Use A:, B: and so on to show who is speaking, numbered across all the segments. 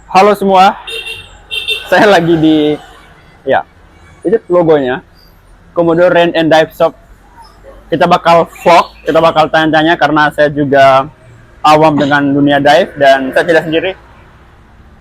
A: Halo semua, saya lagi di, ya, itu logonya, Komodo Rent and Dive Shop. Kita bakal vlog, kita bakal tanya-tanya karena saya juga awam dengan dunia dive dan saya tidak sendiri.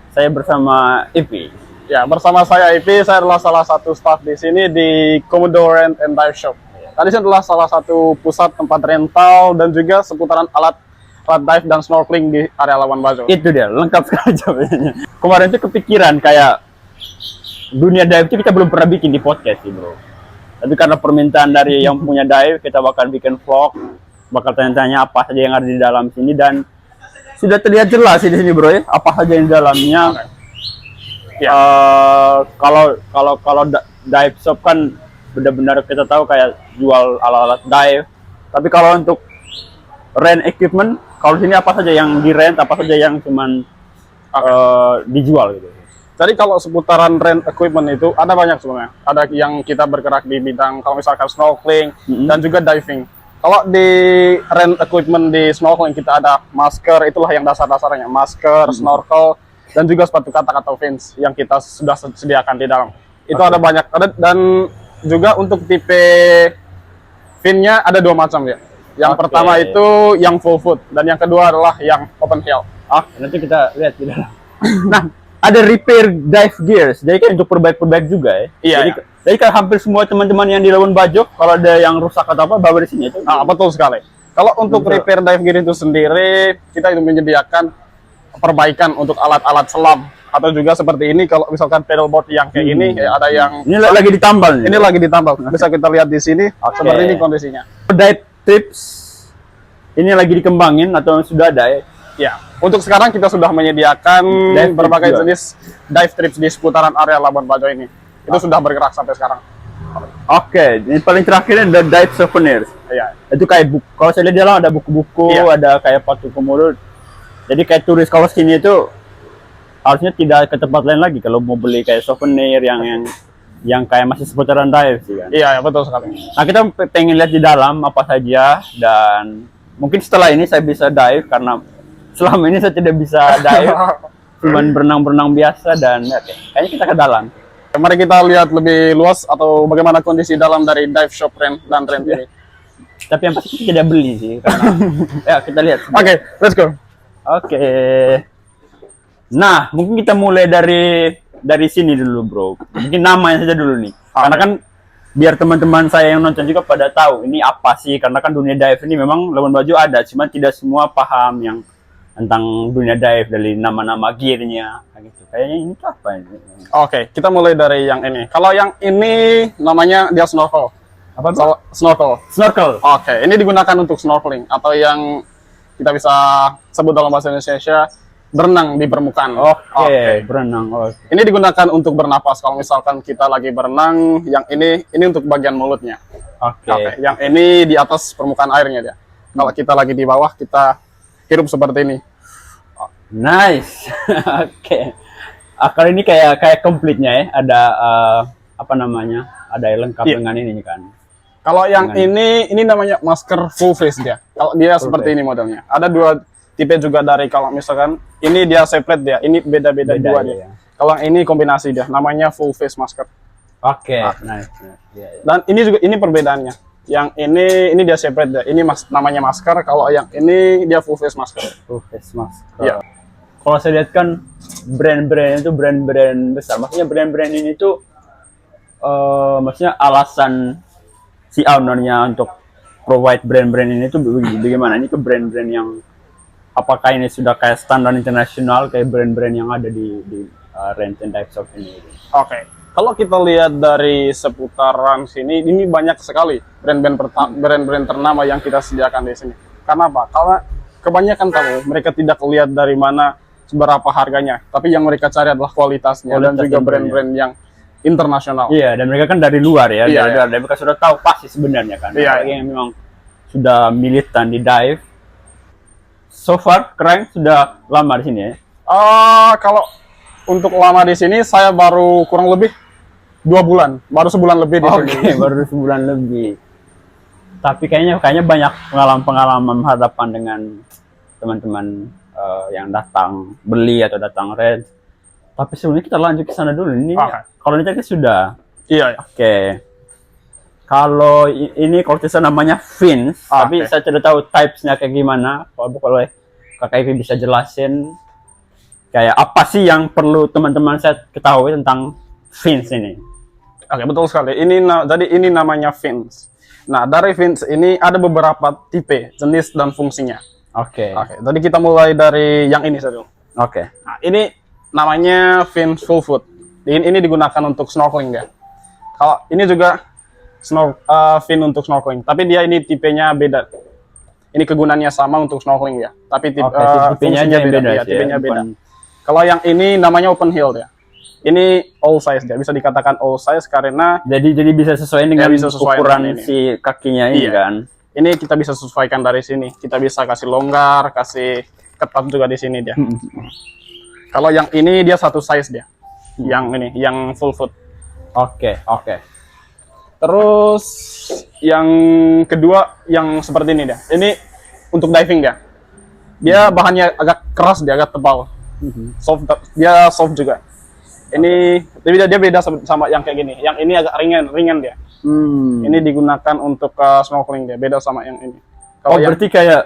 A: Saya bersama Ipi.
B: Ya, bersama saya Ipi, saya adalah salah satu staff di sini di Komodo Rent and Dive Shop. Tadi saya adalah salah satu pusat tempat rental dan juga seputaran alat dive dan snorkeling di area Labuan Bajo.
A: Itu dia, lengkap sekali jawabannya. Kemarin itu kepikiran kayak dunia dive itu kita belum pernah bikin di podcast sih bro. Tapi karena permintaan dari yang punya dive, kita bakal bikin vlog, bakal tanya-tanya apa saja yang ada di dalam sini dan sudah terlihat jelas sih di sini bro ya, apa saja yang di dalamnya.
B: Ya.
A: Kalau dive shop kan benar-benar kita tahu kayak jual alat-alat dive. Tapi kalau untuk rent equipment, kalau sini apa saja yang di rent, apa saja yang cuman dijual gitu.
B: Jadi kalau seputaran rent equipment itu ada banyak sebenarnya. Ada yang kita bergerak di bidang kalau misalkan snorkeling dan juga diving. Kalau di rent equipment di snorkeling kita ada masker, itulah yang dasar-dasarnya. Masker, snorkel, dan juga sepatu katak atau fins yang kita sudah sediakan di dalam. Itu ada banyak. Dan juga untuk tipe finnya ada dua macam ya. Yang pertama itu yang full foot dan yang kedua adalah yang open heel.
A: Nanti kita lihat di dalam. Nah, ada repair dive gears. Jadi kan untuk perbaik-perbaik juga ya.
B: Iya.
A: Jadi kan hampir semua teman-teman yang di Labuan Bajo kalau ada yang rusak atau apa bawa di sini itu.
B: Betul sekali. Kalau untuk repair dive gear itu sendiri, kita itu menyediakan perbaikan untuk alat-alat selam atau juga seperti ini kalau misalkan paddleboard yang kayak ini ada yang
A: ini lagi ditambal nih.
B: Ini lagi ditambal. Bisa kita lihat di sini seperti ini kondisinya.
A: Dive tips ini lagi dikembangin atau sudah ada ya?
B: Ya, untuk sekarang kita sudah menyediakan berbagai jenis dive trips di seputaran area Labuan Bajo ini. Itu sudah bergerak sampai sekarang.
A: Oke, ini paling terakhir ada dive souvenirs.
B: Iya.
A: Itu kayak buku. Kalau saya lihat di dalam ada buku-buku, ada kayak patung komodo. Jadi kayak turis kalau sini itu harusnya tidak ke tempat lain lagi kalau mau beli kayak souvenir yang kayak masih seputaran dive sih kan.
B: Iya, betul sekali.
A: Nah, kita pengen lihat di dalam apa saja dan mungkin setelah ini saya bisa dive karena selama ini saya tidak bisa dive. Cuman berenang-berenang biasa dan kayaknya kita ke dalam.
B: Mari kita lihat lebih luas atau bagaimana kondisi dalam dari dive shop rent dan rent ini.
A: Tapi yang pasti kita tidak beli sih karena ya kita lihat.
B: Oke, let's go.
A: Oke. Nah, mungkin kita mulai dari sini dulu, bro. Mungkin namanya saja dulu nih. Karena kan biar teman-teman saya yang nonton juga pada tahu ini apa sih. Karena kan dunia dive ini memang Labuan Bajo ada, cuma tidak semua paham yang tentang dunia dive dari nama-nama gearnya gitu. Kayaknya ini tuh apa ini?
B: Oke, kita mulai dari yang ini. Kalau yang ini namanya dia snorkel.
A: Apa?
B: Snorkel.
A: Snorkel.
B: Oke, ini digunakan untuk snorkeling atau yang kita bisa sebut dalam bahasa Indonesia berenang di permukaan.
A: Oke. Berenang.
B: Ini digunakan untuk bernapas. Kalau misalkan kita lagi berenang, yang ini untuk bagian mulutnya. Oke. Yang ini di atas permukaan airnya dia. Kalau kita lagi di bawah, kita hirup seperti ini.
A: Nice. Oke. Kali ini kayak komplitnya ya. Ada apa namanya? Ada yang lengkap dengan ini kan.
B: Kalau yang ini namanya masker full face dia. Kalau dia seperti ini modelnya. Ada dua tipe juga dari kalau misalkan ini dia separate dia. Ini beda-beda dua dia. Kalau yang ini kombinasi dia. Namanya full face masker.
A: Oke. Nice.
B: Dan ini juga ini perbedaannya. Yang ini dia separate dia. Ini namanya masker. Kalau yang ini dia full face masker.
A: Full face masker. Iya. Kalau saya lihat kan brand-brand itu brand-brand besar. Maksudnya brand-brand ini tuh maksudnya alasan si ownernya untuk provide brand-brand ini tuh bagaimana? Ini ke brand-brand yang apakah ini sudah kayak standar internasional kayak brand-brand yang ada di rent and dive shop ini?
B: Oke. Kalau kita lihat dari seputaran sini, ini banyak sekali brand-brand ternama yang kita sediakan di sini. Karena apa? Karena kebanyakan tamu mereka tidak lihat dari mana seberapa harganya, tapi yang mereka cari adalah kualitasnya dan juga brand-brand yang internasional.
A: Iya, dan mereka kan dari luar ya, dari mereka sudah tahu pasti sebenarnya kan. Yang memang sudah militan di dive. So far, keren sudah lama di sini ya?
B: Kalau untuk lama di sini saya baru kurang lebih 2 bulan, baru sebulan lebih di sini.
A: Oke, baru sebulan lebih. Tapi kayaknya banyak pengalaman berhadapan dengan teman-teman yang datang beli atau datang rent. Tapi sebelumnya kita lanjut ke sana dulu. Ini
B: Oke.
A: kalau ini tadi sudah.
B: Iya, ya.
A: Oke. Kalau ini kalau tidak salah namanya fins, tapi
B: Oke.
A: saya tidak tahu types-nya kayak gimana. Kalau Kakak Ivi bisa jelasin kayak apa sih yang perlu teman-teman saya ketahui tentang fins ini?
B: Oke, betul sekali. Jadi ini namanya fins. Nah, dari fins ini ada beberapa tipe, jenis dan fungsinya.
A: Oke.
B: Oke, jadi kita mulai dari yang ini saja.
A: Oke.
B: Nah, ini namanya fins full foot. Ini digunakan untuk snorkeling ya. Kalau ini juga fin untuk snorkeling, tapi dia ini tipenya beda. Ini kegunaannya sama untuk snorkeling ya, tapi
A: Tipenya
B: fungsinya
A: yang beda
B: ya,
A: sih,
B: tipenya beda.
A: bukan-
B: Kalau yang ini namanya open heel ya. Ini all size ya, bisa dikatakan all size karena
A: Jadi bisa sesuai dengan
B: bisa sesuai
A: ukuran
B: dengan ini.
A: si kakinya ini
B: Iya.
A: kan.
B: ini kita bisa sesuaikan dari sini. Kita bisa kasih longgar, kasih ketat juga di sini dia. Kalau yang ini dia satu size dia. Yang ini, yang full foot.
A: Oke.
B: Terus yang kedua yang seperti ini dia. Ini untuk diving dia. Dia bahannya agak keras dia, agak tebal. Soft, dia soft juga. Ini dia beda sama yang kayak gini. Yang ini agak ringan dia. Ini digunakan untuk snorkeling dia, beda sama yang ini.
A: Oh,
B: yang
A: berarti kayak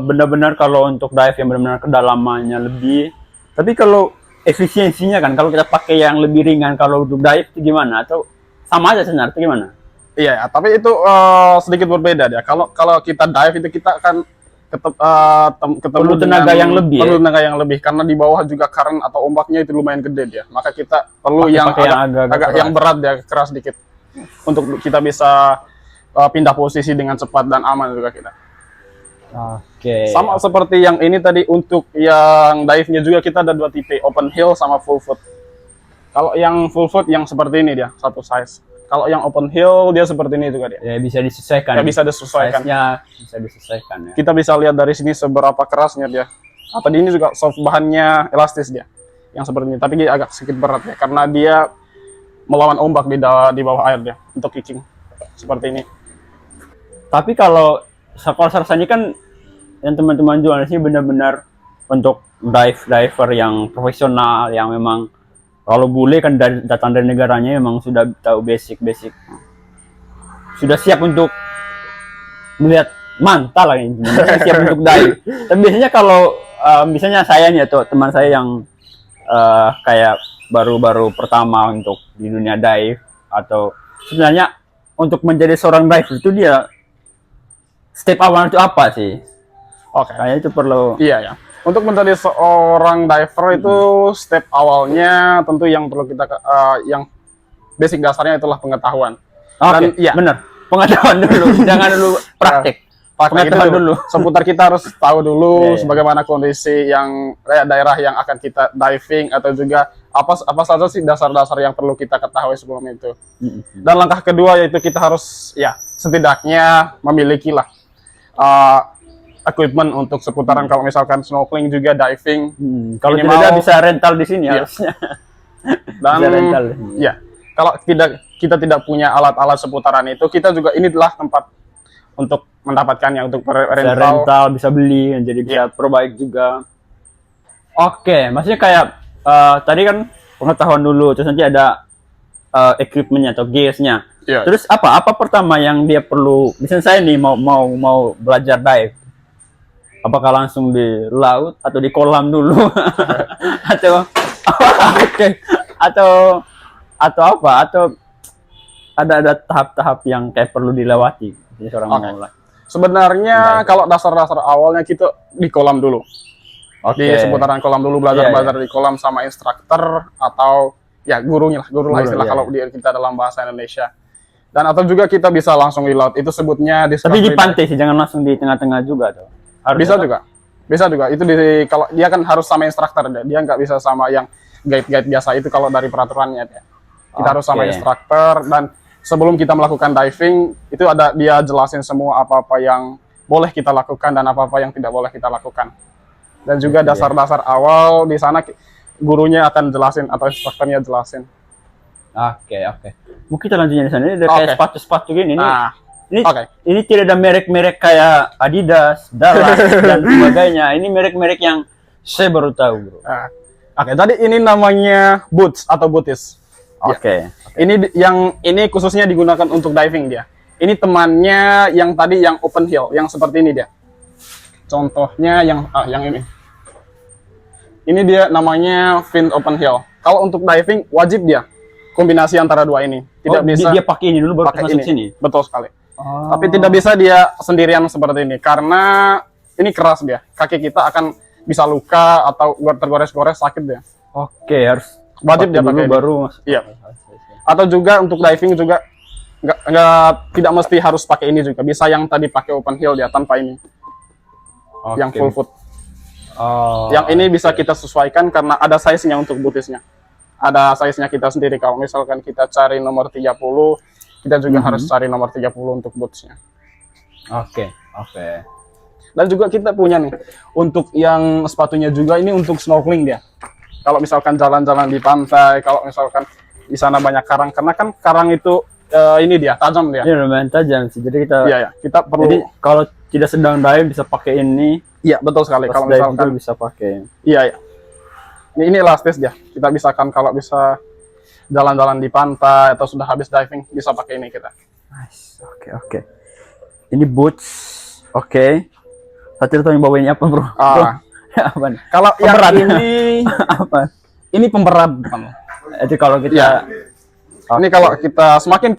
A: benar-benar kalau untuk dive yang benar-benar kedalamannya lebih. Tapi kalau efisiensinya kan, kalau kita pakai yang lebih ringan kalau untuk dive itu gimana? Atau sama aja sebenarnya, itu gimana?
B: iya, ya, tapi itu sedikit berbeda dia. Kalau kita dive itu kita akan ketemu
A: Perlu tenaga yang lebih,
B: perlu
A: ya?
B: tenaga yang lebih karena di bawah juga current atau ombaknya itu lumayan gede dia. Maka kita perlu
A: Pakai yang
B: agak
A: agak
B: yang berat dia, keras dikit untuk kita bisa pindah posisi dengan cepat dan aman juga kita.
A: Oke.
B: Sama seperti yang ini tadi, untuk yang dive-nya juga kita ada dua tipe, open heel sama full foot. Kalau yang full foot yang seperti ini dia, satu size. Kalau yang open heel dia seperti ini juga dia.
A: Ya bisa disesuaikan.
B: Ya, bisa disesuaikan.
A: Size-nya bisa disesuaikan ya.
B: Kita bisa lihat dari sini seberapa kerasnya dia. Tadi ini juga soft, bahannya elastis dia. Yang seperti ini, tapi dia agak sedikit berat ya karena dia melawan ombak di bawah air dia untuk kicking. Seperti ini.
A: Tapi kalau rasanya kan yang teman-teman jual di sini benar-benar untuk diver yang profesional yang memang kalau bule kan datang dari negaranya memang sudah tahu basic sudah siap untuk melihat mantal lah ini siap untuk dive. Tapi biasanya kalau misalnya saya nih atau teman saya yang kayak baru-baru pertama untuk di dunia dive, atau sebenarnya untuk menjadi seorang diver itu dia step awal itu apa sih?
B: Oke.
A: Kayaknya itu perlu.
B: Iya ya. Untuk menjadi seorang diver itu step awalnya tentu yang perlu kita yang basic dasarnya itulah pengetahuan.
A: Oke,
B: iya.
A: benar. Pengetahuan dulu, jangan dulu praktek.
B: Praktek itu
A: Pengetahuan dulu.
B: seputar kita harus tahu dulu
A: Iya, iya.
B: bagaimana kondisi yang daerah yang akan kita diving, atau juga apa saja sih dasar-dasar yang perlu kita ketahui sebelum itu. Dan langkah kedua yaitu kita harus ya setidaknya memiliki lah equipment untuk seputaran, kalau misalkan snorkeling juga diving.
A: Kalau
B: Minimal-
A: tidak ada bisa rental di sini
B: Iya.
A: harusnya.
B: Dan
A: Bisa rental.
B: ya, kalau kita tidak punya alat-alat seputaran itu, kita juga inilah tempat untuk mendapatkannya, untuk
A: Bisa
B: rental.
A: rental, bisa beli, jadi bisa perbaik juga. Oke, maksudnya kayak tadi kan pengetahuan dulu, terus nanti ada equipmentnya atau gearsnya.
B: Iya.
A: Terus apa pertama yang dia perlu? Misalnya saya nih mau belajar dive, apakah langsung di laut atau di kolam dulu atau atau apa, atau ada tahap-tahap yang kayak perlu dilewati jadi seorang
B: Oke.
A: pemula?
B: Sebenarnya kalau dasar-dasar awalnya kita di kolam dulu.
A: Oke.
B: Di seputaran kolam dulu, belajar di kolam sama instruktur atau ya gurunya lah, guru lah
A: Guru,
B: istilah
A: iya,
B: kalau kita dalam bahasa Indonesia. Dan atau juga kita bisa langsung di laut, itu sebutnya
A: Tapi di
B: discovery
A: pantai sih, jangan langsung di tengah-tengah juga tuh.
B: dive. Bisa juga. Bisa juga. Itu kalau dia kan harus sama instruktur, dia nggak bisa sama yang guide-guide biasa itu kalau dari peraturannya dia. Kita harus sama
A: Oke.
B: instruktur, dan sebelum kita melakukan diving itu dia jelasin semua apa-apa yang boleh kita lakukan dan apa-apa yang tidak boleh kita lakukan. Dan juga
A: Oke.
B: dasar-dasar awal di sana gurunya akan jelasin atau instrukturnya jelasin.
A: Oke. Mungkin kita lanjutnya di sana. Ini ada kayak
B: Oke.
A: sepatu-sepatu gini. Ini
B: Oke.
A: ini tidak ada merek-merek kayak Adidas, Dallas dan sebagainya. Ini merek-merek yang saya baru tahu, bro.
B: Nah, Oke, jadi ini namanya boots atau booties.
A: Oke.
B: Ini khususnya digunakan untuk diving dia. Ini temannya yang tadi yang open heel, yang seperti ini dia. Contohnya yang ini. Ini dia namanya fin open heel. Kalau untuk diving wajib dia kombinasi antara dua ini. Tidak bisa
A: dia pakai ini dulu baru
B: pakai
A: masuk
B: ini.
A: sini.
B: Betul sekali.
A: Oh.
B: Tapi tidak bisa dia sendirian seperti ini karena ini keras dia. Kaki kita akan bisa luka atau tergores-gores sakit dia.
A: Oke, harus
B: Wajib dia
A: dulu
B: pakai ini.
A: baru masuk.
B: Iya. Atau juga untuk diving juga tidak mesti harus pakai ini juga. Bisa yang tadi pakai open heel dia tanpa ini.
A: Oke.
B: Yang full foot.
A: Oh.
B: Yang ini bisa kita sesuaikan karena ada size-nya untuk bootiesnya. Ada size-nya kita sendiri. Kalau misalkan kita cari nomor 30, kita juga harus cari nomor 30 untuk bootsnya.
A: Oke.
B: Dan juga kita punya nih, untuk yang sepatunya juga ini untuk snorkeling dia. Kalau misalkan jalan-jalan di pantai, kalau misalkan di sana banyak karang, karena kan karang itu ini dia, tajam dia.
A: Ini lumayan tajam sih. Jadi kita
B: Iya, kita perlu.
A: Jadi kalau tidak sedang dive bisa pakai ini.
B: Iya, betul sekali.
A: Pas
B: Kalau
A: dive
B: misalkan
A: juga bisa pakai.
B: Iya. Ini elastis dia. Kita bisa kan kalau bisa jalan-jalan di pantai atau sudah habis diving bisa pakai ini kita.
A: Nice. Oke. Ini boots. Oke. Satu tahu yang bawa ini apa, Bro? Apa nih?
B: Kalau yang
A: Pemberat.
B: ini
A: Apa?
B: ini pemberat bukan?
A: Itu kalau kita
B: Iya. Ini kalau kita semakin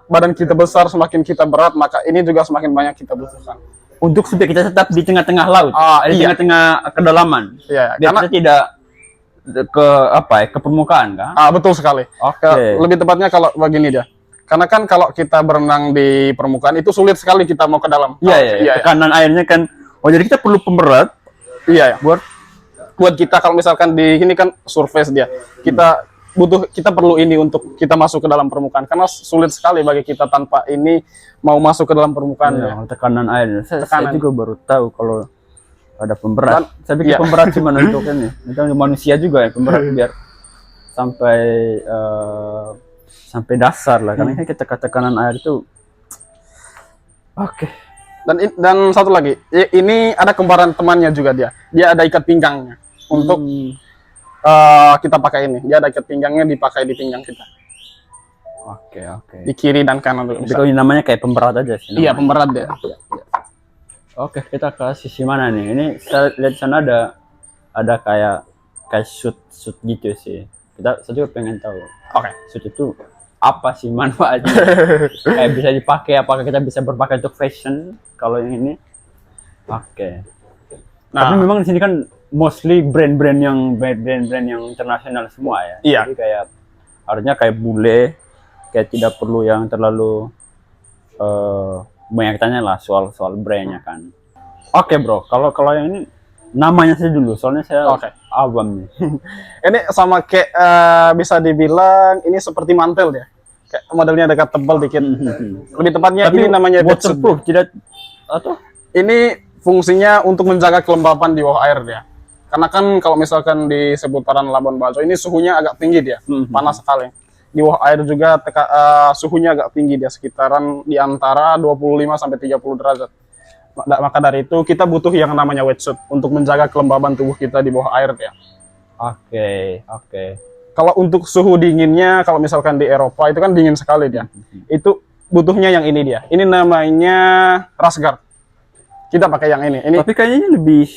B: badan kita besar, semakin kita berat, maka ini juga semakin banyak kita butuhkan.
A: untuk supaya kita tetap di tengah-tengah laut, di
B: Iya.
A: tengah-tengah kedalaman.
B: Iya,
A: Biar
B: karena
A: kita tidak ke permukaan kan?
B: betul sekali.
A: Oke.
B: Lebih tepatnya kalau begini dia. Karena kan kalau kita berenang di permukaan itu sulit sekali kita mau ke dalam.
A: Iya. Tekanan airnya kan. Oh, jadi kita perlu pemberat
B: Iya.
A: buat
B: Kita kalau misalkan di ini kan surface dia. Kita perlu ini untuk kita masuk ke dalam permukaan karena sulit sekali bagi kita tanpa ini mau masuk ke dalam permukaan.
A: kalau tekanan airnya. Saya
B: Tekanan.
A: juga baru tahu kalau ada pemberat. Saya pikir
B: iya.
A: pemberat cuma untuk ini. Untuk manusia juga ya pemberat biar sampai sampai dasar lah. Karena kan kita tekanan air itu. Oke.
B: Dan satu lagi, ini ada kembaran temannya juga dia. Dia ada ikat pinggangnya untuk kita pakai ini. Dia ada ikat pinggangnya dipakai di pinggang kita.
A: Oke.
B: Di kiri dan kanan juga
A: Jadi
B: bisa.
A: kalau ini namanya kayak pemberat aja sih.
B: Iya,
A: namanya.
B: pemberat dia.
A: Oke, kita ke sisi mana nih? Ini saya lihat di sana ada kayak shoot gitu sih. Saya juga pengen tahu.
B: Oke.
A: Shoot itu apa sih manfaatnya? Kayak bisa dipakai, apakah kita bisa berpakai untuk fashion? Kalau yang ini, oke. Tapi memang di sini kan mostly brand-brand yang internasional semua ya.
B: Iya.
A: Jadi kayak harusnya kayak bule, kayak tidak perlu yang terlalu banyak tanya lah soal brandnya kan. Oke bro, kalau yang ini namanya saya dulu, soalnya saya awam nih.
B: Ini sama kayak bisa dibilang ini seperti mantel ya. Kayak modelnya dekat tebal dikit. Lebih tepatnya
A: Tapi
B: ini namanya
A: waterproof, tidak atau?
B: Ini fungsinya untuk menjaga kelembapan di bawah air dia. Karena kan kalau misalkan di seputaran Labuan Bajo ini suhunya agak tinggi dia, panas sekali. Di bawah air juga suhunya agak tinggi dia, sekitaran di antara 25 sampai 30 derajat. Maka dari itu kita butuh yang namanya wetsuit untuk menjaga kelembaban tubuh kita di bawah air ya.
A: Oke.
B: Kalau untuk suhu dinginnya, kalau misalkan di Eropa itu kan dingin sekali dia. Itu butuhnya yang ini dia. Ini namanya rash guard. Kita pakai yang ini.
A: Tapi kayaknya ini lebih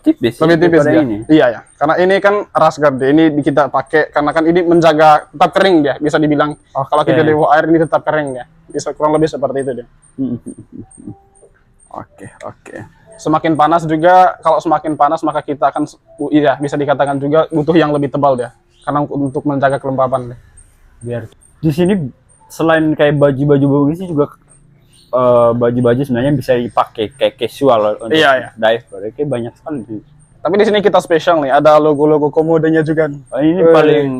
A: tipis.
B: Lebih tipis
A: daripada
B: dia.
A: ini.
B: Iya ya. Karena ini kan rash guard dia. Ini kita pakai karena kan ini menjaga tetap kering dia. Bisa dibilang kalau kita di bawah air ini tetap kering dia. Bisa kurang lebih seperti itu dia.
A: Oke.
B: Semakin panas juga, kalau semakin panas maka kita akan bisa dikatakan juga butuh yang lebih tebal dia. Karena untuk menjaga kelembapan dia.
A: Biar di sini selain kayak baju-baju begini juga baju-baju sebenarnya bisa dipakai kayak casual untuk diver. Kayak banyak sekali.
B: Tapi di sini kita spesial nih, ada logo-logo komodenya juga.
A: Ini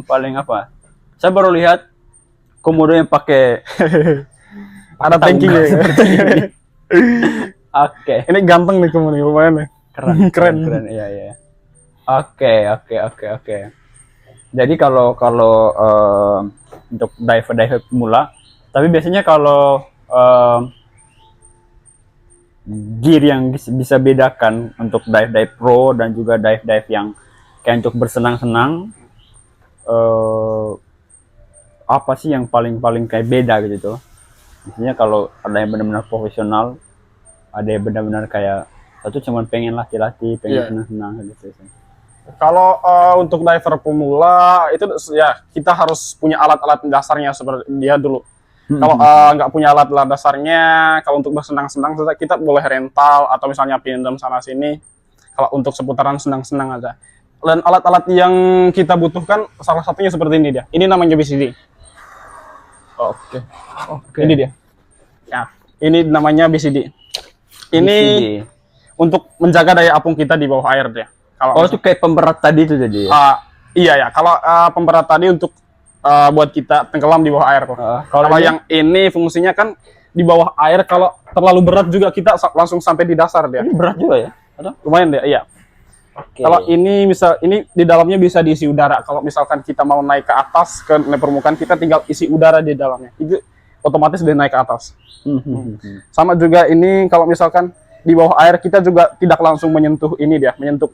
A: paling apa? Saya baru lihat komodo yang pakai
B: ada tankinya.
A: Oke.
B: Ini ganteng nih komodo, lumayan nih.
A: Keren. Iya. Oke. Jadi kalau untuk diver pemula, tapi biasanya kalau gear yang bisa bedakan untuk dive pro dan juga dive yang kayak untuk bersenang-senang, apa sih yang paling kayak beda gitu tuh? Misalnya kalau ada yang benar-benar profesional, ada yang benar-benar kayak satu cuma pengen latih-latih, pengen senang-senang gitu.
B: Kalau untuk diver pemula itu ya kita harus punya alat-alat dasarnya seperti dia dulu. Kalau nggak punya alat-alat dasarnya, kalau untuk bersenang-senang kita boleh rental atau misalnya pinjam sana sini. Kalau untuk seputaran senang-senang aja. Dan alat-alat yang kita butuhkan salah satunya seperti ini dia. Ini namanya BCD. Oke. Ini dia. Ya, ini namanya BCD. Ini untuk menjaga daya apung kita di bawah air dia. Kalau
A: itu kayak pemberat tadi itu jadi.
B: Iya ya. Kalau pemberat tadi untuk buat kita tenggelam di bawah air. Kalau yang ini fungsinya kan di bawah air, kalau terlalu berat juga kita langsung sampai di dasar dia.
A: Ini berat juga ya? Atau?
B: Lumayan deh, iya. Kalau ini ini di dalamnya bisa diisi udara. Kalau misalkan kita mau naik ke atas ke permukaan, kita tinggal isi udara di dalamnya. Itu otomatis dia naik ke atas. Sama juga ini kalau misalkan di bawah air kita juga tidak langsung menyentuh ini dia, menyentuh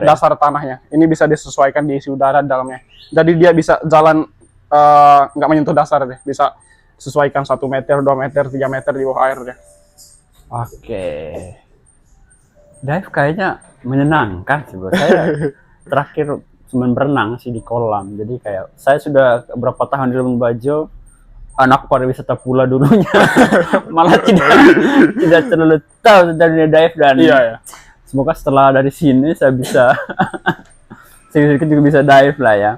B: dasar tanahnya. Ini bisa disesuaikan diisi udara di dalamnya. Jadi dia bisa jalan nggak menyentuh dasar deh, bisa sesuaikan 1 meter, 2 meter, 3 meter di bawah air deh.
A: Dive kayaknya menyenangkan sih buat saya. Terakhir cuma berenang sih di kolam. Jadi kayak saya sudah beberapa tahun di Labuan Bajo, anak pariwisata pula dulunya, malah tidak terlalu tahu tentang dunia dive, dan semoga setelah dari sini saya bisa sedikit juga bisa dive lah ya.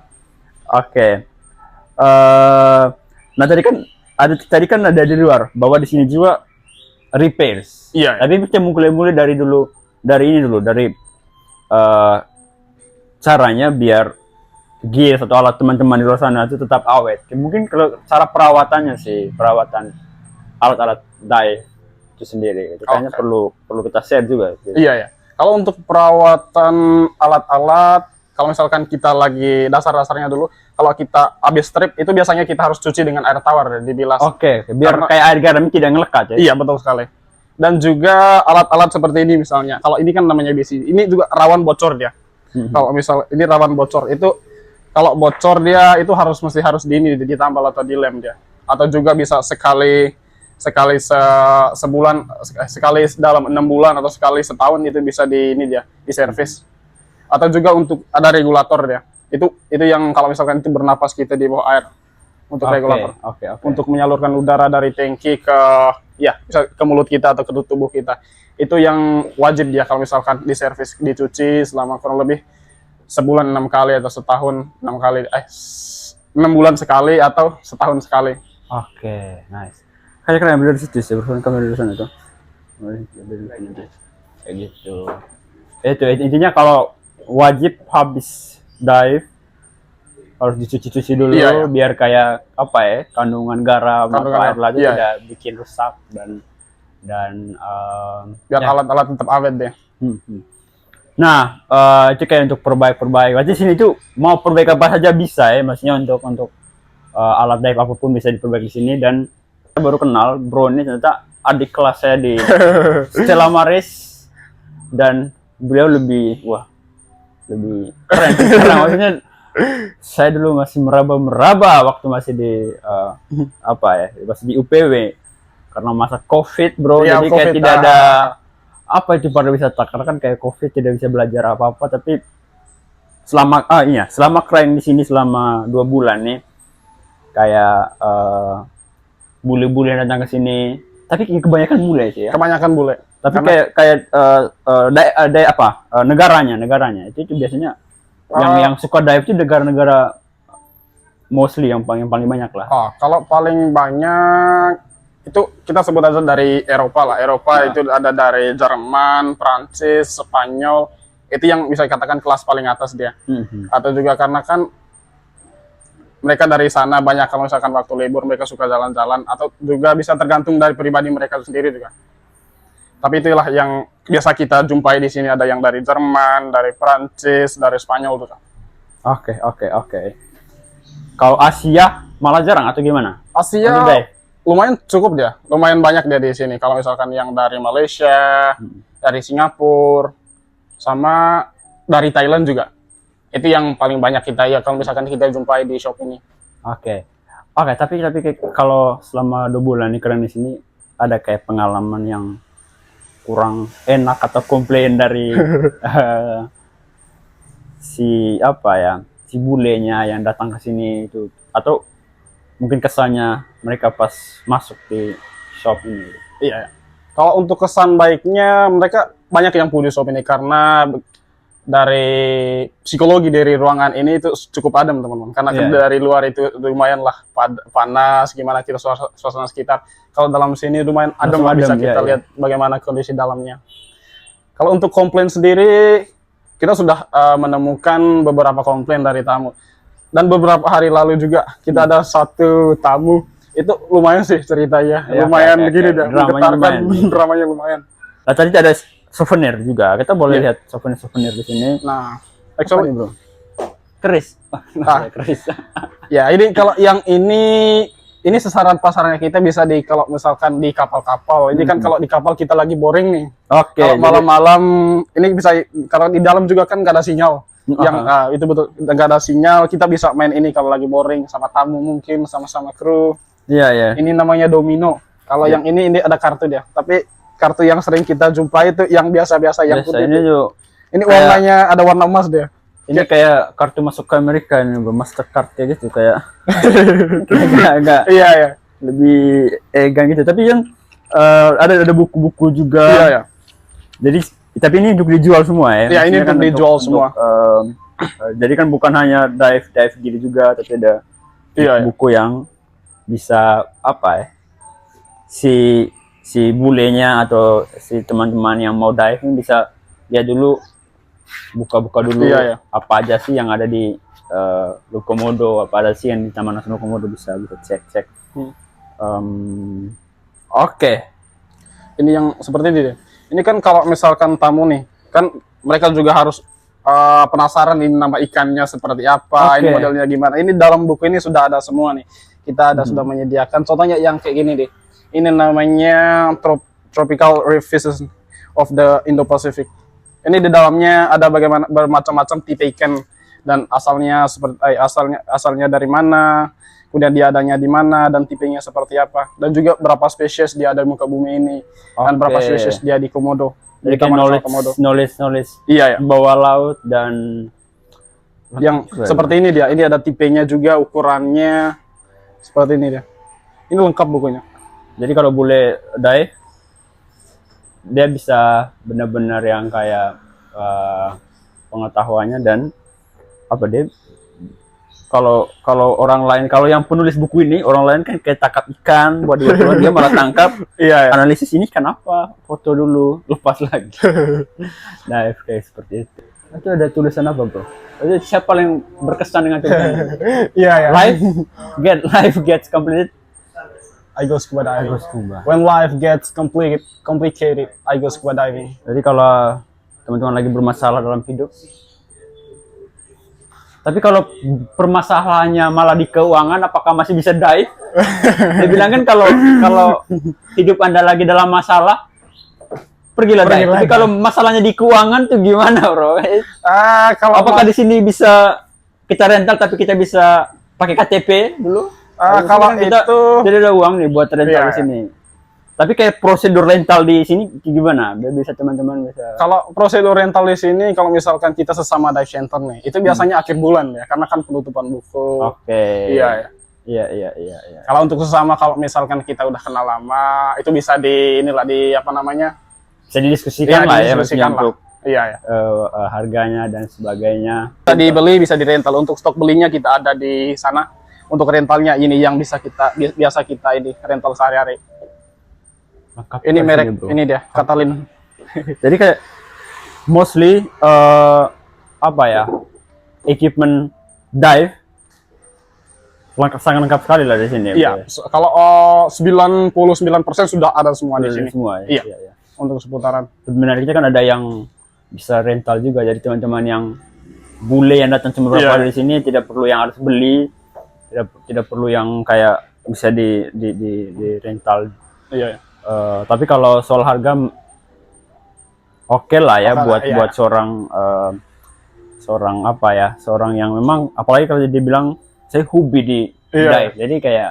A: Nah tadi kan ada di luar bahwa di sini juga repairs. Tapi kita mulai dari caranya biar gear atau alat teman-teman di luar sana itu tetap awet. Mungkin kalau cara perawatan alat-alat dive itu sendiri, itu kayaknya perlu kita share juga. Gitu.
B: Iya. Kalau untuk perawatan alat-alat, kalau misalkan kita lagi dasar-dasarnya dulu, kalau kita habis trip itu biasanya kita harus cuci dengan air tawar dibilas.
A: Biar kayak air garam tidak ngelekat ya.
B: Iya, betul sekali. Dan juga alat-alat seperti ini misalnya. Kalau ini kan namanya BC, ini juga rawan bocor dia. Kalau misal ini rawan bocor, itu kalau bocor dia itu harus ditambal atau dilem dia. Atau juga bisa sekali sebulan, sekali dalam 6 bulan atau sekali setahun itu bisa di servis. Atau juga untuk ada regulator dia. Itu yang kalau misalkan itu bernapas kita di bawah air, untuk regulator. Untuk menyalurkan udara dari tangki bisa ke mulut kita atau ke tubuh kita. Itu yang wajib dia kalau misalkan di servis, dicuci selama kurang lebih sebulan 6 kali atau setahun 6 kali. 6 bulan sekali atau setahun sekali.
A: Nice. Kayak kalian beli di situ sih, berusaha kamera di sana tuh. Kayak gitu. Itu intinya kalau wajib habis dive harus dicuci-cuci dulu, biar kayak kandungan garam atau air lagi tidak bikin rusak dan
B: biar alat-alat tetap awet deh.
A: Nah, itu kayak untuk perbaik. Berarti sini tuh mau perbaik apa saja bisa ya, maksudnya untuk alat dive apapun bisa diperbaiki di sini. Dan saya baru kenal bro ini ternyata adik kelas saya di Stella Maris, dan beliau lebih keren. Maksudnya saya dulu masih meraba waktu masih di masih di UPW karena masa COVID bro, jadi kayak tidak ada itu pariwisata, karena kan kayak COVID tidak bisa belajar apa-apa. Tapi selama keren di sini selama 2 bulan nih, kayak bule-bule yang datang ke sini, tapi kebanyakan bule sih ya.
B: Kebanyakan bule.
A: Tapi negaranya itu biasanya yang suka dive itu negara-negara mostly yang paling banyak lah.
B: Kalau paling banyak itu kita sebut aja dari Eropa lah. Itu ada dari Jerman, Prancis, Spanyol. Itu yang bisa dikatakan kelas paling atas dia. Atau juga karena kan mereka dari sana banyak, kalau misalkan waktu libur mereka suka jalan-jalan, atau juga bisa tergantung dari pribadi mereka sendiri juga. Tapi itulah yang biasa kita jumpai di sini, ada yang dari Jerman, dari Prancis, dari Spanyol juga.
A: Oke. Kalau Asia malah jarang atau gimana?
B: Asia lumayan cukup dia, lumayan banyak dia di sini. Kalau misalkan yang dari Malaysia, dari Singapura, sama dari Thailand juga. Itu yang paling banyak kita ya kalau misalkan kita jumpai di shop ini.
A: Oke. Oke, tapi kayak kalau selama 2 bulan ini kalian di sini ada kayak pengalaman yang kurang enak atau komplain dari si apa ya, si bulenya yang datang ke sini itu, atau mungkin kesannya mereka pas masuk di shop ini?
B: Iya. Kalau untuk kesan baiknya mereka banyak yang puji shop ini karena dari psikologi dari ruangan ini itu cukup adem teman-teman, karena kan dari luar itu lumayan lah panas gimana kita suasana sekitar. Kalau dalam sini lumayan adem lah, bisa kita lihat bagaimana kondisi dalamnya. Kalau untuk komplain sendiri kita sudah menemukan beberapa komplain dari tamu, dan beberapa hari lalu juga kita ada satu tamu itu lumayan sih ceritanya, lumayan begini dah, menggetarkan, dramanya lumayan.
A: Nah, tadi ada souvenir juga. Kita boleh lihat souvenir di sini.
B: Nah, actually
A: bro, keris. Keris.
B: Ya, ini kalau yang ini sasaran pasarnya kita bisa di kalau misalkan di kapal-kapal. Ini kan kalau di kapal kita lagi boring nih.
A: Oke.
B: Kalau malam-malam ini bisa, kalau di dalam juga kan nggak ada sinyal. Yang itu betul, nggak ada sinyal, kita bisa main ini kalau lagi boring sama tamu, mungkin sama-sama kru.
A: Iya, iya.
B: Ini namanya domino. Kalau yang ini ada kartu dia, tapi kartu yang sering kita jumpai itu yang biasa-biasa, yang putih. Ini warnanya ada warna emas dia.
A: Ini kayak kartu masuk ke Amerika ini, Mastercard ya gitu, kayak agak
B: iya
A: lebih egan gitu. Tapi yang ada buku-buku juga.
B: Iya.
A: Jadi tapi ini untuk dijual semua ya.
B: Iya, ini kan dijual semua.
A: Jadi kan bukan hanya dive gitu juga, tapi ada buku yang bisa apa ya? Si bulenya atau si teman-teman yang mau diving bisa lihat dulu, buka-buka dulu apa aja sih yang ada di Lukomodo, apa ada sih yang di Taman Nasional Komodo, bisa cek. Oke.
B: Ini yang seperti ini deh. Ini kan kalau misalkan tamu nih, kan mereka juga harus penasaran ini nama ikannya seperti apa, ini modelnya gimana. Ini dalam buku ini sudah ada semua nih. Kita ada sudah menyediakan. Contohnya yang kayak gini deh. Ini namanya Tropical Reef Fishes of the Indo-Pacific. Ini di dalamnya ada bagaimana bermacam-macam tipe ikan dan asalnya asalnya dari mana, kemudian dia adanya di mana dan tipenya seperti apa, dan juga berapa spesies dia ada di muka bumi ini, dan berapa spesies dia di Komodo.
A: Jadi kayak knowledge bawah laut dan
B: yang seperti ini dia. Ini ada tipenya juga, ukurannya seperti ini dia. Ini lengkap bukunya.
A: Jadi kalau boleh dive, dia bisa benar-benar yang kayak pengetahuannya, dan apa dia, kalau orang lain, kalau yang penulis buku ini orang lain kan kayak tangkap ikan buat dia malah tangkap analisis ini kenapa, foto dulu lepas lagi. Dive kayak seperti itu. Itu ada tulisan apa bro? Itu siapa yang berkesan dengan tulisan? Life gets completed,
B: I go scuba diving. When life gets complicated, I go scuba diving.
A: Jadi kalau teman-teman lagi bermasalah dalam hidup, tapi kalau permasalahannya malah di keuangan, apakah masih bisa dive? Dia bilang kan kalau hidup Anda lagi dalam masalah, pergilah dive. Tapi kalau masalahnya di keuangan tuh gimana, bro? Apakah di sini bisa kita rental tapi kita bisa pakai KTP dulu?
B: Kalau kita
A: jadi ada uang nih buat rental di sini. Tapi kayak prosedur rental di sini gimana? Biar bisa teman-teman bisa.
B: Kalau prosedur rental di sini, kalau misalkan kita sesama dive center nih, itu biasanya akhir bulan ya, karena kan penutupan buku. Iya. Kalau untuk sesama, kalau misalkan kita udah kenal lama, itu bisa
A: bisa didiskusikan lah ya, untuk harganya dan sebagainya.
B: Bisa dibeli, bisa dirental. Untuk stok belinya kita ada di sana. Untuk rentalnya ini yang biasa kita ini rental sehari-hari. Ini merek ini dia, Catalin.
A: Jadi kayak mostly equipment dive sangat lengkap sekali lah di sini.
B: Iya, kalau 99% sudah ada semua di sini.
A: Semua.
B: Iya. Untuk seputaran.
A: Sebenarnya kita kan ada yang bisa rental juga. Jadi teman-teman yang bule yang datang cuma beberapa kali di sini tidak perlu yang harus beli. Tidak perlu yang kayak bisa di rental.
B: Iya.
A: Tapi kalau soal harga oke lah ya, buat seorang seorang apa ya, seorang yang memang apalagi kalau dia bilang saya hobi di
B: Iya.
A: dive, jadi kayak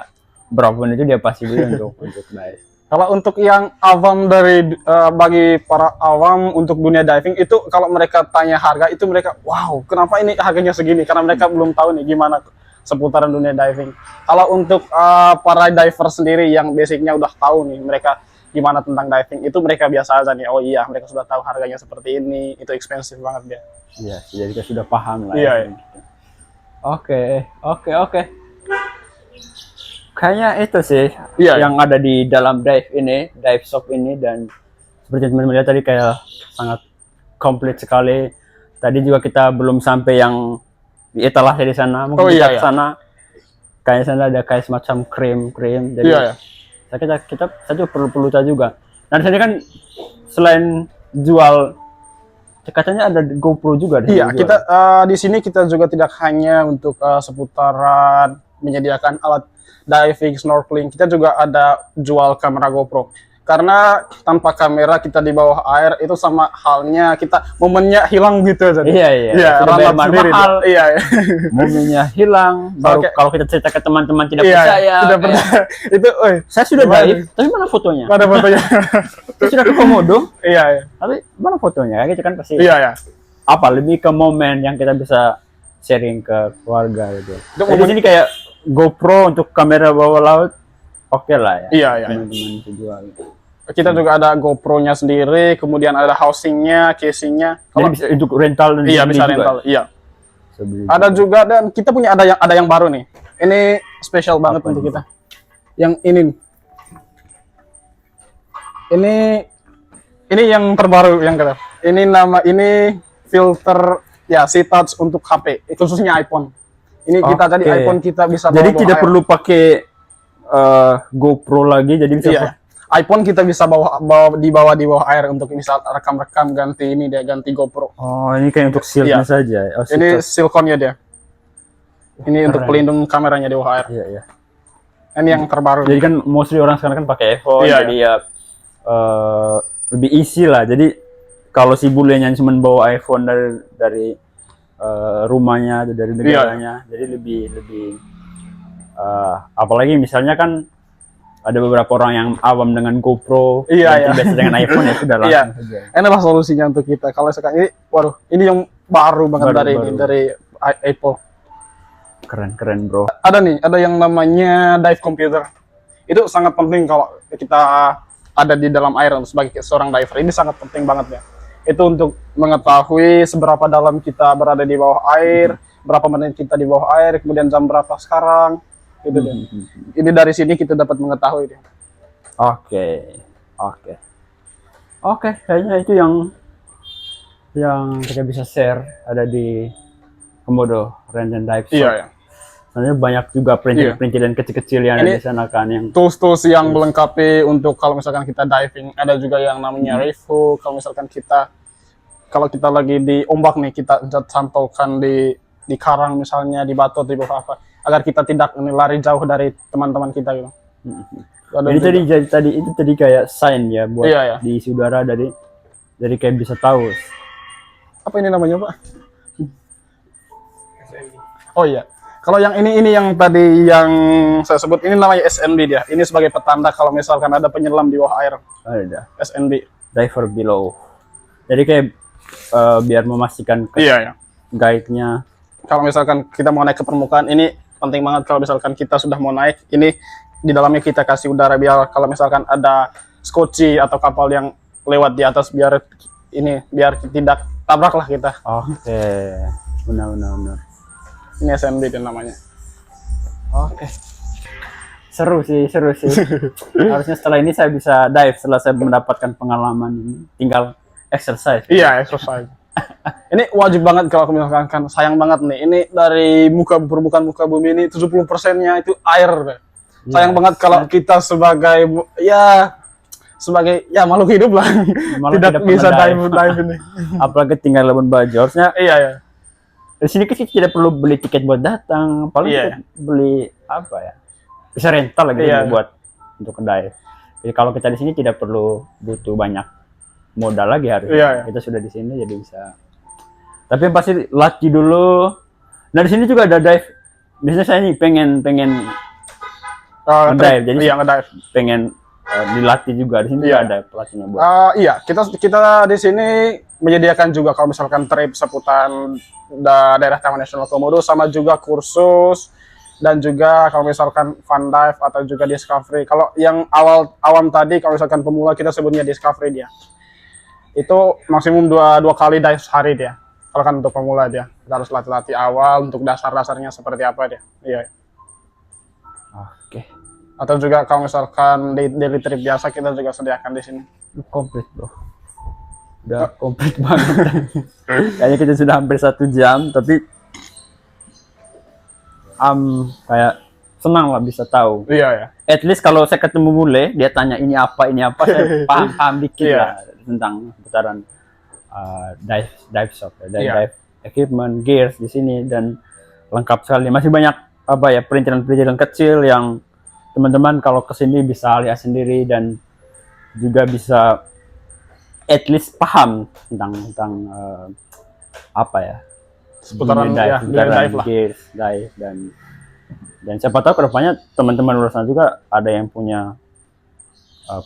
A: berapapun itu dia pasti beli untuk dive.
B: Kalau untuk yang awam dari bagi para awam untuk dunia diving itu kalau mereka tanya harga itu mereka wow kenapa ini harganya segini karena mereka belum tahu nih gimana seputaran dunia diving. Kalau untuk para diver sendiri yang basicnya udah tahu nih mereka gimana tentang diving itu mereka biasa aja nih oh iya mereka sudah tahu harganya seperti ini itu expensive banget dia.
A: Iya, jadi kita sudah paham lah.
B: Iya,
A: ya.
B: iya.
A: Oke. Kayaknya itu sih
B: Iya,
A: yang ada di dalam dive shop ini, dan seperti teman-teman lihat tadi kayak sangat komplit sekali. Tadi juga kita belum sampai yang di etalase di sana, mungkin
B: Oh, iya,
A: di
B: iya.
A: sana kayak sana ada kayak semacam krim. Jadi
B: Iya, iya.
A: saya juga perlu tahu juga. Nah di sini kan selain jual, katanya ada GoPro juga di
B: Iya,
A: sini
B: kita
A: jual.
B: di sini kita juga tidak hanya untuk seputaran menyediakan alat diving, snorkeling, kita juga ada jual kamera GoPro. Karena tanpa kamera kita di bawah air itu sama halnya kita momennya hilang gitu aja.
A: Iya.
B: Iya,
A: Sudah bayar
B: runut sendiri.
A: mahal.
B: Iya, iya.
A: Momennya hilang. Baru
B: Oke.
A: kalau kita cerita ke teman-teman tidak
B: Iya,
A: percaya.
B: tidak percaya. Itu,
A: Saya sudah
B: Gimana
A: dive, tapi mana fotonya?
B: ada fotonya.
A: Saya sudah ke Komodo,
B: Iya, iya.
A: tapi mana fotonya? Kayak gitu kan pasti.
B: Iya, iya.
A: Apa lebih ke momen yang kita bisa sharing ke keluarga gitu.
B: Itu
A: Jadi di
B: momen-
A: sini kayak GoPro untuk kamera bawah laut, oke lah ya.
B: Iya, iya.
A: Teman-teman itu jual.
B: Kita juga ada GoPro-nya sendiri, kemudian ada housing-nya, casing-nya.
A: Jadi bisa untuk rental dan
B: Iya,
A: beli
B: bisa
A: juga.
B: rental. Iya.
A: Bisa beli
B: Ada
A: juga.
B: juga dan kita punya ada yang baru nih. Ini spesial banget
A: Apa
B: untuk
A: ini?
B: kita. Yang ini. Ini yang terbaru yang kita. Ini filter ya si touch untuk HP, khususnya iPhone. Ini kita
A: Oke.
B: jadi iPhone kita bisa
A: Jadi
B: bawa
A: tidak
B: air.
A: perlu pakai GoPro lagi, jadi bisa
B: Iya. iPhone kita bisa bawa di bawah air untuk misal rekam-rekam ganti ini dia ganti GoPro.
A: Oh, ini kayak untuk shieldnya
B: Iya.
A: saja. Oh,
B: Ini silkonnya dia. Ini untuk
A: Keren.
B: pelindung kameranya di bawah air.
A: Iya.
B: Ini yang terbaru.
A: Jadi kan mostly orang sekarang kan pakai iPhone,
B: Iya,
A: jadi ya lebih easy lah. Jadi kalau si bulenya cuma bawa iPhone dari rumahnya atau dari negaranya, jadi lebih apalagi misalnya kan ada beberapa orang yang awam dengan GoPro,
B: Iya,
A: dan
B: iya.
A: biasa dengan iPhone ya sudah
B: Iya.
A: langsung saja.
B: Inilah solusinya untuk kita. Kalau sekarang ini, waduh, ini yang baru banget
A: Baru.
B: dari Apple.
A: Keren bro.
B: Ada yang namanya dive computer. Itu sangat penting kalau kita ada di dalam air sebagai seorang diver. Ini sangat penting banget ya. Itu untuk mengetahui seberapa dalam kita berada di bawah air, berapa menit kita di bawah air, kemudian jam berapa sekarang. Gitu deh. Ini dari sini kita dapat mengetahui deh.
A: Oke, kayaknya itu yang kita bisa share ada di Komodo Rent and Dive Shop.
B: Iya, ya.
A: Sebenarnya banyak juga perintilan kecil-kecil yang ada
B: Ini
A: di sana kan yang
B: Tools-tools yang melengkapi untuk kalau misalkan kita diving. Ada juga yang namanya reef hook. Kalau misalkan kalau kita lagi di ombak nih, kita cantolkan di karang misalnya, di batu, di bawah apa, agar kita tidak lari jauh dari teman-teman kita gitu. Ada
A: Jadi
B: juga-
A: itu tadi kayak sign ya buat
B: Iya, iya.
A: di udara dari kayak bisa tahu.
B: apa ini namanya Pak? Oh iya. Kalau yang ini yang tadi yang saya sebut ini namanya SNB dia. Ini sebagai petanda kalau misalkan ada penyelam di bawah air.
A: Ada
B: SNB.
A: diver below. Jadi kayak biar memastikan
B: Iya ya.
A: guide-nya.
B: Kalau misalkan kita mau naik ke permukaan ini penting banget kalau misalkan kita sudah mau naik ini di dalamnya kita kasih udara biar kalau misalkan ada skoci atau kapal yang lewat di atas biar tidak tabrak lah kita.
A: Oke. Benar.
B: Ini SNB dia namanya.
A: Oke. Seru sih. Harusnya setelah ini saya bisa dive setelah saya mendapatkan pengalaman ini. Tinggal exercise.
B: Iya, exercise. Ini wajib banget kalau misalkan kan sayang banget nih. Ini dari permukaan muka bumi ini 70%-nya itu air. Sayang banget kalau kita sebagai makhluk hidup lah
A: Malah
B: tidak
A: tidak
B: bisa
A: pernah
B: dive ini.
A: Apalagi tinggal labuan bajo. Harusnya
B: Iya ya.
A: di sini kita tidak perlu beli tiket buat datang. Paling
B: Iya.
A: kita beli apa ya? Bisa rental lagi
B: Iya.
A: buat untuk dive. Jadi kalau kita di sini tidak perlu butuh banyak modal lagi harusnya.
B: Iya.
A: Kita sudah di sini jadi bisa Tapi yang pasti latih dulu. Nah di sini juga ada dive. Biasanya saya nih pengen ngedive, jadi
B: iya ngedive.
A: pengen dilatih juga. Di sini juga ada pelatihnya buat.
B: Iya, kita di sini menyediakan juga kalau misalkan trip seputaran daerah Taman Nasional Komodo, sama juga kursus, dan juga kalau misalkan fun dive atau juga discovery. Kalau yang awam tadi, kalau misalkan pemula kita sebutnya discovery dia. Itu maksimum dua kali dive sehari dia. Kalau kan untuk pemula dia, kita harus latih awal untuk dasar-dasarnya seperti apa dia. Iya.
A: Oke.
B: Atau juga kalau misalkan daily trip biasa kita juga sediakan di sini.
A: Komplit bro. Udah komplit banget. Kayaknya kita sudah hampir 1 jam, tapi kayak senang lah bisa tahu.
B: Iya ya.
A: At least kalau saya ketemu bule, dia tanya ini apa, saya paham dikit lah tentang seputaran dive shop dan dive equipment, gears di sini, dan lengkap sekali. Masih banyak perintilan-perintilan kecil yang teman-teman kalau kesini bisa lihat sendiri dan juga bisa at least paham tentang
B: seputaran dive lah.
A: Gears, dive, dan siapa tahu kedepannya teman-teman luar sana juga ada yang punya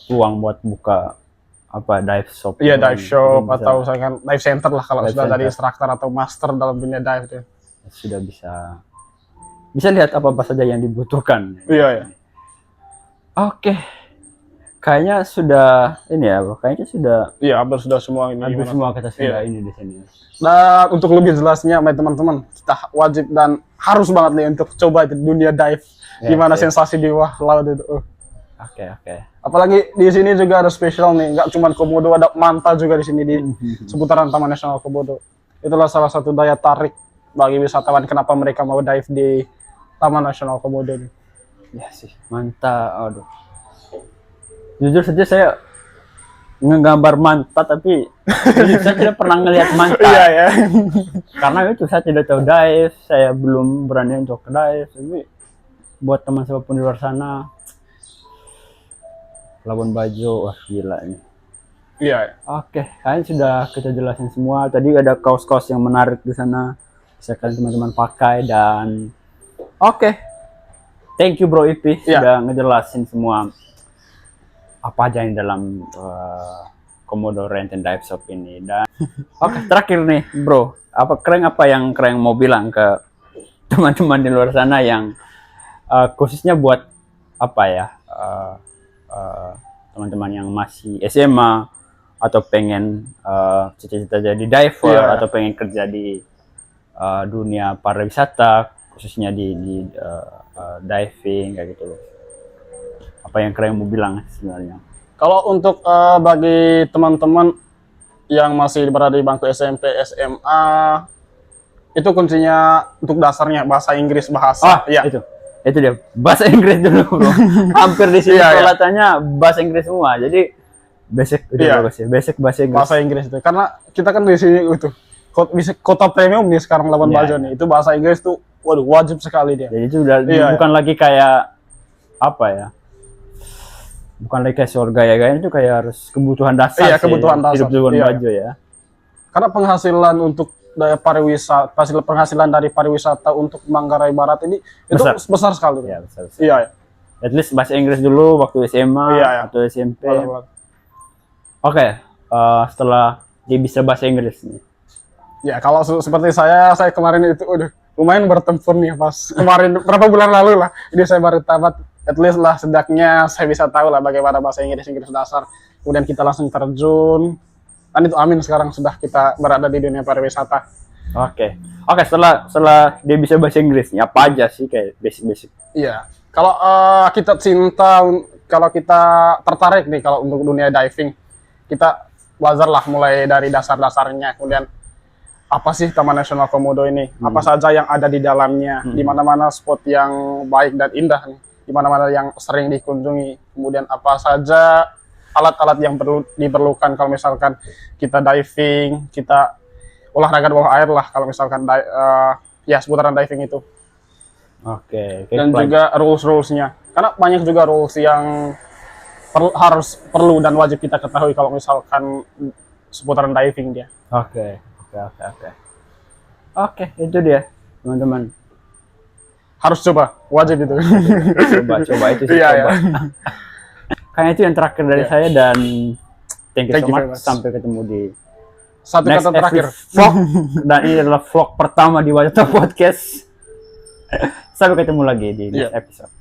A: peluang buat buka dive shop.
B: Iya, dive shop atau misalkan dive center lah kalau sudah dari instruktur atau master dalam dunia dive itu.
A: Sudah bisa lihat apa saja yang dibutuhkan.
B: Iya ya.
A: Oke. Kayaknya sudah ini ya, bro. Kayaknya sudah.
B: Iya, hampir sudah semua ini.
A: Hampir semua kita sudah ini di sini.
B: Dan untuk lebih jelasnya, teman-teman, kita wajib dan harus banget nih untuk coba itu dunia dive. Gimana sensasi di bawah laut itu.
A: Oke.
B: Apalagi di sini juga ada spesial nih, nggak cuma Komodo, ada manta juga di sini di seputaran Taman Nasional Komodo. Itulah salah satu daya tarik bagi wisatawan kenapa mereka mau dive di Taman Nasional Komodo ini.
A: Ya sih, manta. Aduh. Jujur saja saya ngegambar manta, tapi saya tidak pernah ngelihat manta.
B: Iya ya.
A: Karena itu saya tidak tahu dive, saya belum berani untuk dive. Tapi buat teman siapapun di luar sana, Labuan Bajo, wah gila ini.
B: Iya.
A: Oke, kayaknya sudah kita jelasin semua. Tadi ada kaos-kaos yang menarik di sana, bisa kalian teman-teman pakai, dan thank you Bro Ipi sudah ngejelasin semua apa aja yang dalam Komodo Rent and Dive Shop ini. Dan terakhir nih Bro, apa yang Kreng mau bilang ke teman-teman di luar sana yang khususnya buat teman-teman yang masih SMA atau pengen cita-cita jadi diver atau pengen kerja di dunia pariwisata, khususnya di diving kayak gitu loh. Apa yang kalian mau bilang sebenarnya?
B: Kalau untuk bagi teman-teman yang masih berada di bangku SMP, SMA, itu kuncinya untuk dasarnya bahasa Inggris,
A: Itu dia, bahasa Inggris dulu bro. Hampir di sini peralatannya bahasa Inggris semua, jadi basic bagus ya, basic bahasa Inggris.
B: Bahasa Inggris itu, karena kita kan di sini itu kota premium nih sekarang Labuan Bajo nih, itu bahasa Inggris tuh, waduh wajib sekali dia.
A: Jadi itu udah bukan lagi kayak bukan lagi kayak surga ya, kayaknya itu kayak harus kebutuhan dasar.
B: Iya, kebutuhan dasar.
A: Hidup di Labuan Bajo ya.
B: Karena penghasilan untuk penghasilan dari pariwisata untuk Manggarai Barat ini besar sekali.
A: Iya, besar.
B: Iya.
A: At least bahasa Inggris dulu waktu SMA atau SMP. Setelah dia bisa bahasa Inggris nih.
B: Ya, kalau seperti saya kemarin itu lumayan bertempur nih pas kemarin berapa bulan lalu lah. Ini saya baru tamat, at least lah setidaknya saya bisa tahu lah bagaimana bahasa Inggris dasar. Kemudian kita langsung terjun. Dan itu amin sekarang sudah kita berada di dunia pariwisata.
A: Oke, setelah dia bisa bahasa Inggris, apa aja sih kayak basic-basic?
B: Iya, kalau kita kalau kita tertarik nih kalau untuk dunia diving, kita wajar lah mulai dari dasar-dasarnya. Kemudian apa sih Taman Nasional Komodo ini? Apa saja yang ada di dalamnya? Di mana-mana spot yang baik dan indah nih? Di mana-mana yang sering dikunjungi? Kemudian apa saja alat-alat yang perlu diperlukan kalau misalkan kita diving, kita olahraga di bawah air lah kalau misalkan seputaran diving itu. Dan juga rules-rulesnya, karena banyak juga rules yang perlu dan wajib kita ketahui kalau misalkan seputaran diving dia.
A: Oke. Oke, itu dia teman-teman.
B: Harus coba, wajib itu.
A: Coba itu sih,
B: Iya,
A: coba. Kayaknya itu yang terakhir dari saya, dan thank you
B: Thank
A: so
B: you very
A: much.
B: much.
A: Sampai ketemu di
B: Satu
A: next
B: kata terakhir.
A: vlog. Dan ini adalah vlog pertama di Wajah Podcast. Sampai ketemu lagi di next
B: Iya.
A: episode.